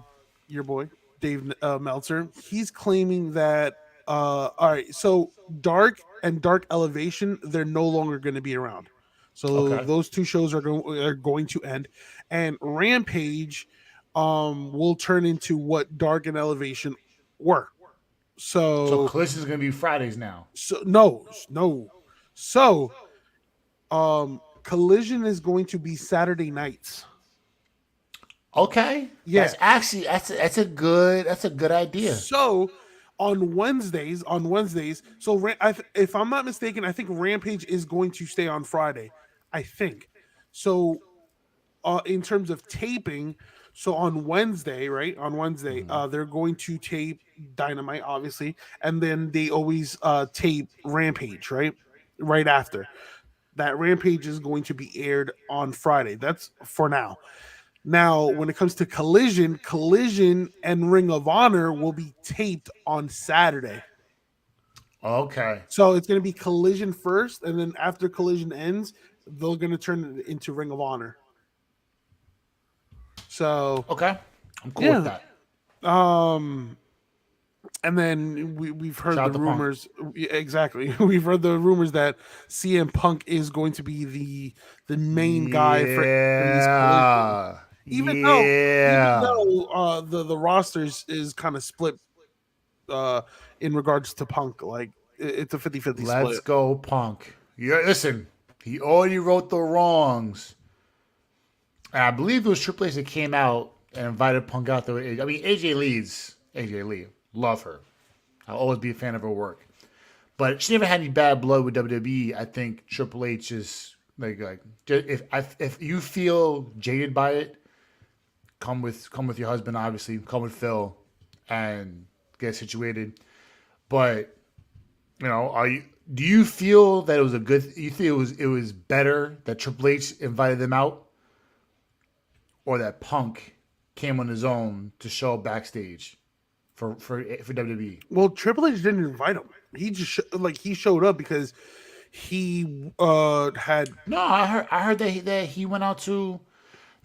your boy Dave Meltzer, he's claiming that all right, so Dark and Dark Elevation, they're no longer going to be around. So Okay. those two shows are going to end, and Rampage will turn into what Dark and Elevation were. So So Collision is gonna be Fridays now. no. So Collision is going to be Saturday nights. Okay, Yeah. that's a good idea. So on Wednesdays, so if I'm not mistaken, I think Rampage is going to stay on Friday. I think. So in terms of taping, so on Wednesday, right? On Wednesday, they're going to tape Dynamite, obviously, and then they always tape Rampage, right? Right after. That Rampage is going to be aired on Friday. That's for now. Now, when it comes to Collision and Ring of Honor will be taped on Saturday. Okay, So it's going to be Collision first, and then after Collision ends, they're going to turn it into Ring of Honor. So okay, I'm cool with yeah, that. um, and then we've heard Shout the out to Punk. rumors. Exactly, we've heard the rumors that CM Punk is going to be the main guy for these Collision. Yeah, Even though yeah. the rosters is kind of split uh in regards to Punk, like it's a 50-50 Let's split. go, Punk. Yeah, listen, he already wrote the wrongs. And I believe it was Triple H that came out and invited Punk out there. I mean, AJ Lee's AJ Lee. Love her. I'll always be a fan of her work. But she never had any bad blood with WWE. I think Triple H is like if you feel jaded by it, come with your husband, obviously, come with Phil, and get situated. But are you? Do you feel that it was a good? You think it was better that Triple H invited them out, or that Punk came on his own to show up backstage for WWE? Well, Triple H didn't invite him. He just he showed up because he had No, I heard that he went out to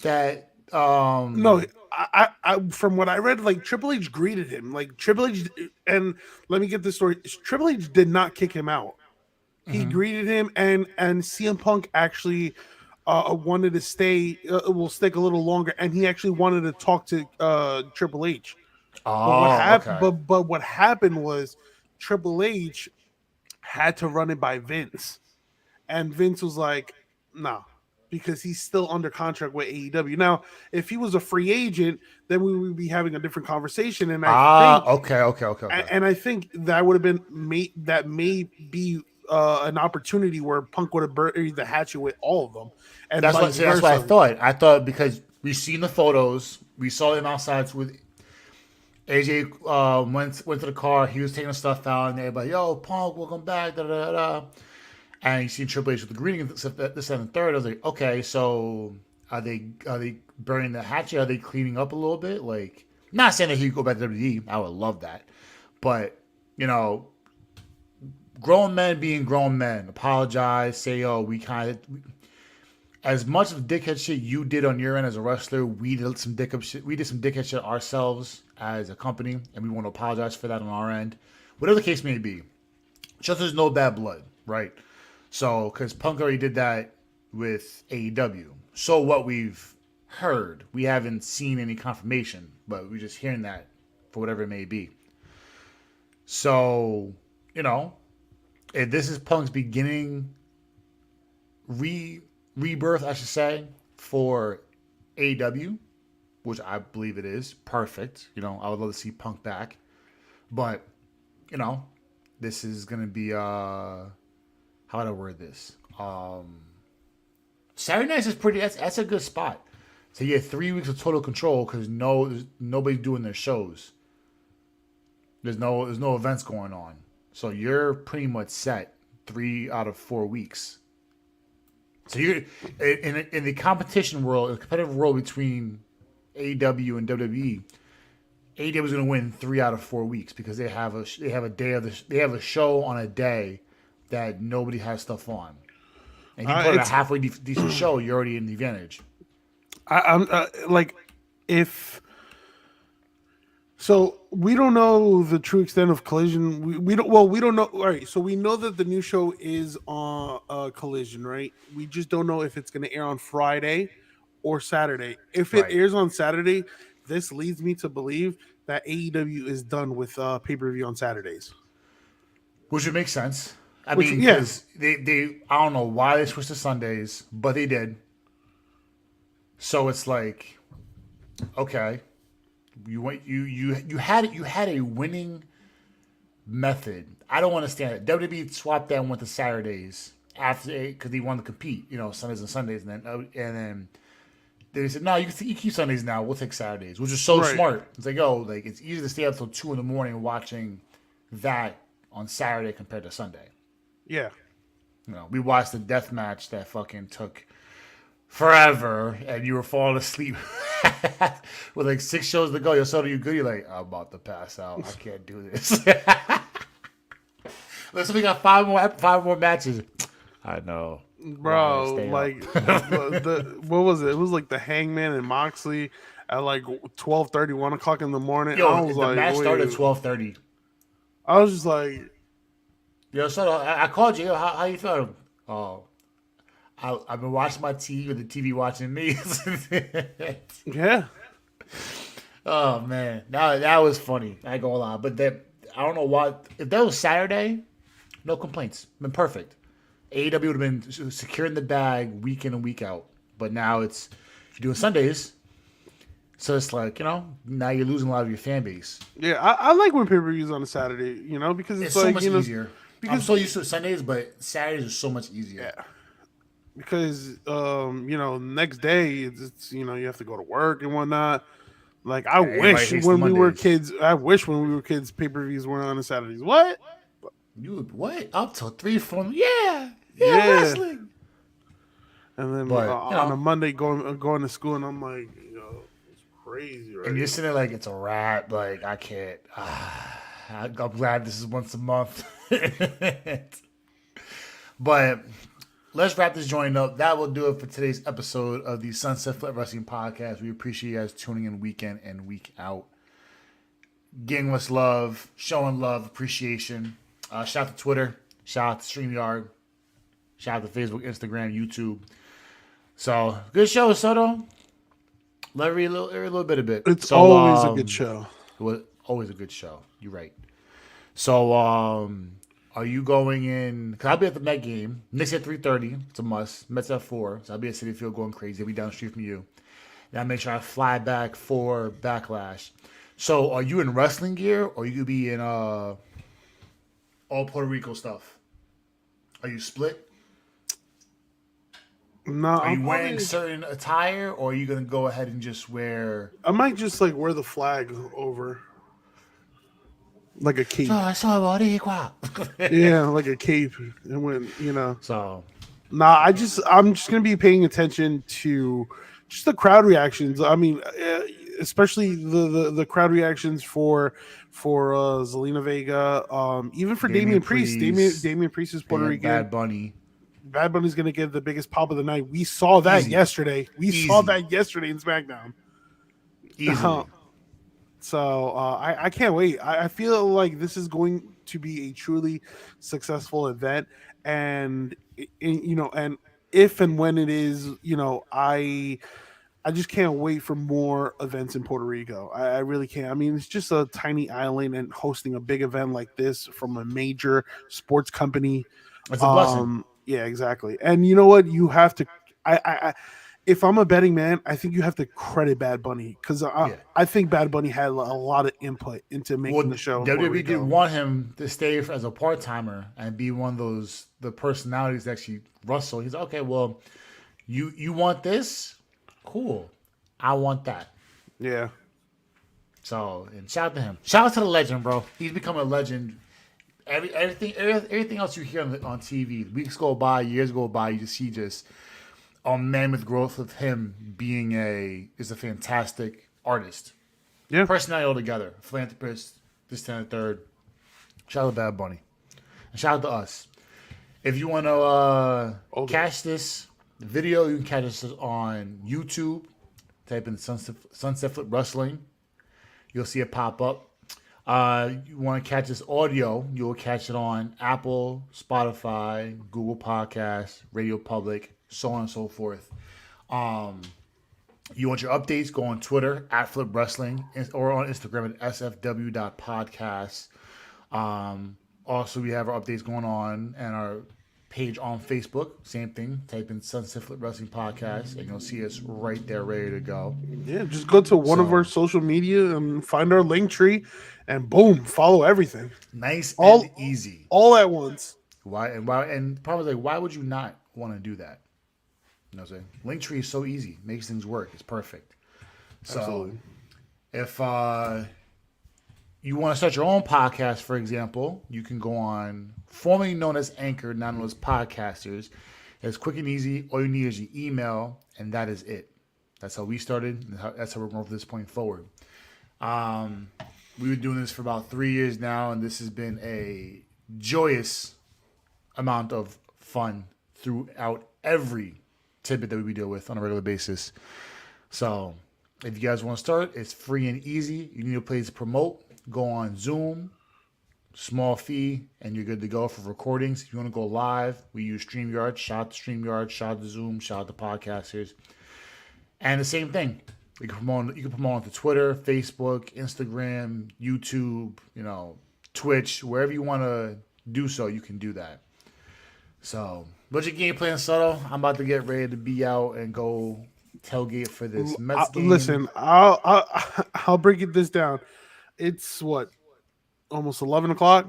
that. no. I from what I read, like Triple H greeted him. Like Triple H, and let me get this story. Triple H did not kick him out. He greeted him, and CM Punk actually wanted to stay. Will stick a little longer, and he actually wanted to talk to Triple H. But what Oh, happened? okay. But what happened was Triple H had to run it by Vince, and Vince was like, "No." Because he's still under contract with AEW. Now, if he was a free agent, then we would be having a different conversation. And I think Okay, okay, okay, okay. and I think that would have been may be an opportunity where Punk would have buried the hatchet with all of them, and That's what. vice See, that's what I versa. thought. I thought because we seen the photos, we saw him outside with AJ. Went to the car. He was taking the stuff out, and everybody, "Yo, Punk, welcome back." Da da da. And you see Triple H with the greeting, this and the third. I was like, okay, so are they burning the hatchet? Are they cleaning up a little bit? Like, not saying that he could go back to WWE. I would love that, but you know, grown men being grown men, apologize, say, oh, we kind of. As much of dickhead shit you did on your end as a wrestler, we did some dickhead shit. We did some dickhead shit ourselves as a company, and we want to apologize for that on our end. Whatever the case may be, just there's no bad blood, right? So, because Punk already did that with AEW. So, what we've heard, we haven't seen any confirmation, but we're just hearing that for whatever it may be. So, if this is Punk's beginning rebirth, I should say, for AEW, which I believe it is, perfect. I would love to see Punk back. But, this is going to be how do I word this? Saturday nights is pretty. That's a good spot. So you get 3 weeks of total control because nobody's doing their shows. There's no events going on, so you're pretty much set 3 out of 4 weeks. So you're in the competition world, the competitive world between AEW and WWE. AEW is going to win 3 out of 4 weeks because they have a day of they have a show on a day that nobody has stuff on. And if you put in a It's halfway decent show, you're already in the advantage. I'm like if so we don't know the true extent of Collision. We don't know. All right, so we know that the new show is on Collision, right? We just don't know if it's going to air on Friday or Saturday. If it Right. airs on Saturday, this leads me to believe that AEW is done with pay per view on Saturdays. Which would make sense. I Which, mean, yeah, because they I don't know why they switched to Sundays, but they did. So it's like, okay, you had a winning method. I don't understand it. WWE swapped that and went to Saturdays after because they wanted to compete, Sundays and Sundays, and then they said, no, you keep Sundays now. We'll take Saturdays, which is so right. smart. It's like, it's easy to stay up till 2 in the morning watching that on Saturday compared to Sunday. Yeah. We watched the death match that fucking took forever, and you were falling asleep with like 6 shows to go. You're so you good. You're like, I'm about to pass out. I can't do this. Listen, we got five more matches. I know, Bro, stay like up. the what was it? It was like the Hangman and Moxley at like 12:30, 1 o'clock in the morning. I Yo, was the like, match started at wait. 12:30. I was just like, Yo, so I called you. How you feeling? Oh, I've been watching my TV, with the TV watching me. yeah, Oh man, that was funny. I ain't gonna lie, but I don't know why. If that was Saturday, no complaints. Been perfect. AEW would have been securing the bag week in and week out. But now you're doing Sundays, so it's like now you're losing a lot of your fan base. yeah. I like when pay-per-views on a Saturday, because It's it's so like much easier. I'm because so used to Sundays, but Saturdays are so much easier. yeah, because next day it's you have to go to work and whatnot. Like Everybody hates the Mondays. I wish when we were kids, pay-per-views weren't on the Saturdays. What? You what? Up till 3, 4? Yeah, Yeah. wrestling. And then But on a Monday going to school, and I'm like, it's crazy, right? and you're sitting there like it's a wrap. Like I can't. I'm glad this is once a month. But let's wrap this joint up. That will do it for today's episode of the Sunset Flip Wrestling Podcast. We appreciate you guys tuning in week in and week out. Giving us love, showing love, appreciation. Shout out to Twitter. Shout out to StreamYard. Shout out to Facebook, Instagram, YouTube. So, good show, Soto. Let me read a little bit of it. It's So, always a good show. It was always a good show. You're right. So, are you going in? Because I'll be at the Met game. Knicks at 3:30. It's a must. Mets at 4. So I'll be at Citi Field going crazy. I'll be down the street from you. And I'll make sure I fly back for Backlash. So are you in wrestling gear or you be in all Puerto Rico stuff? Are you split? No, Are you wearing certain attire or are you going to go ahead and just wear... I might just like wear the flag over. Like a cape. Yeah, like a cape. And when, So... Nah, I'm just gonna be paying attention to just the crowd reactions. I mean, especially the crowd reactions for Zelina Vega, even for Damian Priest. Damian Priest is Puerto Rican. Bad Bunny. Bad Bunny's gonna get the biggest pop of the night. We saw that yesterday. We saw that yesterday in SmackDown. Easily. So I can't wait. I feel like this is going to be a truly successful event, and and if and when it is, I just can't wait for more events in Puerto Rico. I really can't. I mean, it's just a tiny island, and hosting a big event like this from a major sports company. It's a blessing. Yeah, exactly. And you know what? You have to. If I'm a betting man, I think you have to credit Bad Bunny because I think Bad Bunny had a lot of input into making the show. WWE didn't want him to stay as a part timer and be one of the personalities that actually wrestle. He's okay. Well, you want this? Cool. I want that. Yeah. So, and shout out to him. Shout out to the legend, bro. He's become a legend. Everything else you hear on TV, weeks go by, years go by, you just see a mammoth growth of him being a fantastic artist. Yeah. Personality altogether. Philanthropist, this, 10, and third. Shout out to Bad Bunny. And shout out to us. If you want to catch this video, you can catch us on YouTube. Type in Sunset Flip Wrestling. You'll see it pop up. You want to catch this audio, you'll catch it on Apple, Spotify, Google Podcasts, Radio Public, so on and so forth. You want your updates, go on Twitter at Flip Wrestling or on Instagram at sfw.podcast. Also, we have our updates going on and our page on Facebook. Same thing. Type in Sunset Flip Wrestling Podcast, and you'll see us right there, ready to go. Yeah, just go to one of our So social media and find our link tree, and boom, follow everything nice and all easy. all at once. And probably like, why would you not want to do that? You know what I'm saying? Linktree is so easy, makes things work. It's perfect. So Absolutely. if you want to start your own podcast, for example, you can go on formerly known as Anchor, now known as Podcasters. It's quick and easy. All you need is your email, and that is it. That's how we started. And that's how we're going from this point forward. We've been doing this for about 3 years now, and this has been a joyous amount of fun throughout every tidbit that we deal with on a regular basis. So if you guys want to start, it's free and easy. You need a place to promote. Go on Zoom, small fee, and you're good to go for recordings. If you want to go live, we use StreamYard. Shout out to StreamYard, shout out to Zoom, shout out to podcasters. And the same thing. You can promote onto Twitter, Facebook, Instagram, YouTube, Twitch, wherever you want to do so, you can do that. So, what's your game plan, Subtle? I'm about to get ready to be out and go tailgate for this Mets game. Listen, I'll break this down. It's what, almost 11 o'clock.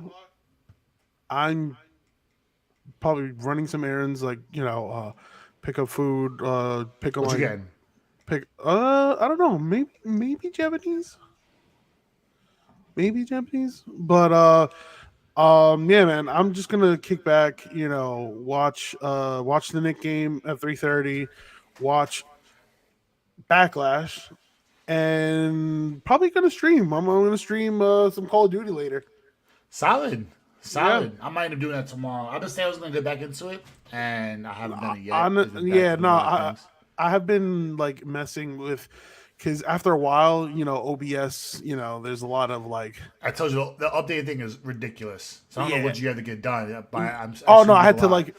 I'm probably running some errands, like pick up food, pick up What you getting? I don't know, maybe Japanese, but yeah, man, I'm just gonna kick back, watch the Nick game at 3:30, watch Backlash, and probably gonna stream. I'm gonna stream some Call of Duty later. Solid. Yeah. I might end up doing that tomorrow. I've been saying I was gonna get back into it, and I haven't done it yet. I have been like messing with, because after a while, OBS, there's a lot of like. I told you the updated thing is ridiculous. So I don't know what you had to get done. I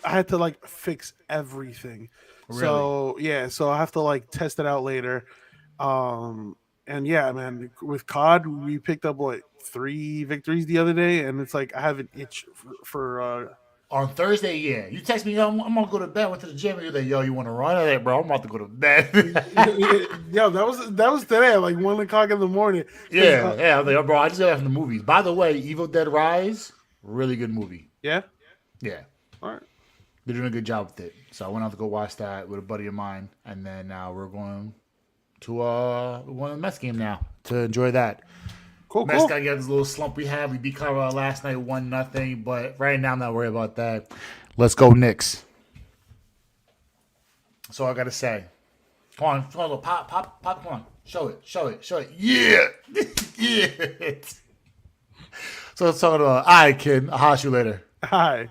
had to fix everything. Really? So I have to like test it out later. And yeah, man, with COD, we picked up 3 victories the other day, and it's like I have an itch for on Thursday, yeah. You text me, yo, I'm gonna go to bed. Went to the gym, and you're like, yo, you want to run? I'm like, bro, I'm about to go to bed. Yo, that was today at like 1 o'clock in the morning. Yeah. I'm like, bro, I just got back from the movies. By the way, Evil Dead Rise, really good movie. Yeah. All right. They're doing a good job with it. So I went out to go watch that with a buddy of mine, and then now we're going to the Mets game now to enjoy that. Cool. Mets got to get this little slump we had. We beat Colorado last night 1-0, but right now I'm not worried about that. Let's go Knicks. That's all I got to say. Come on, pop, come on. Show it. Yeah. Yeah. So let's talk about, all right, kid. I'll holler at you later. Hi.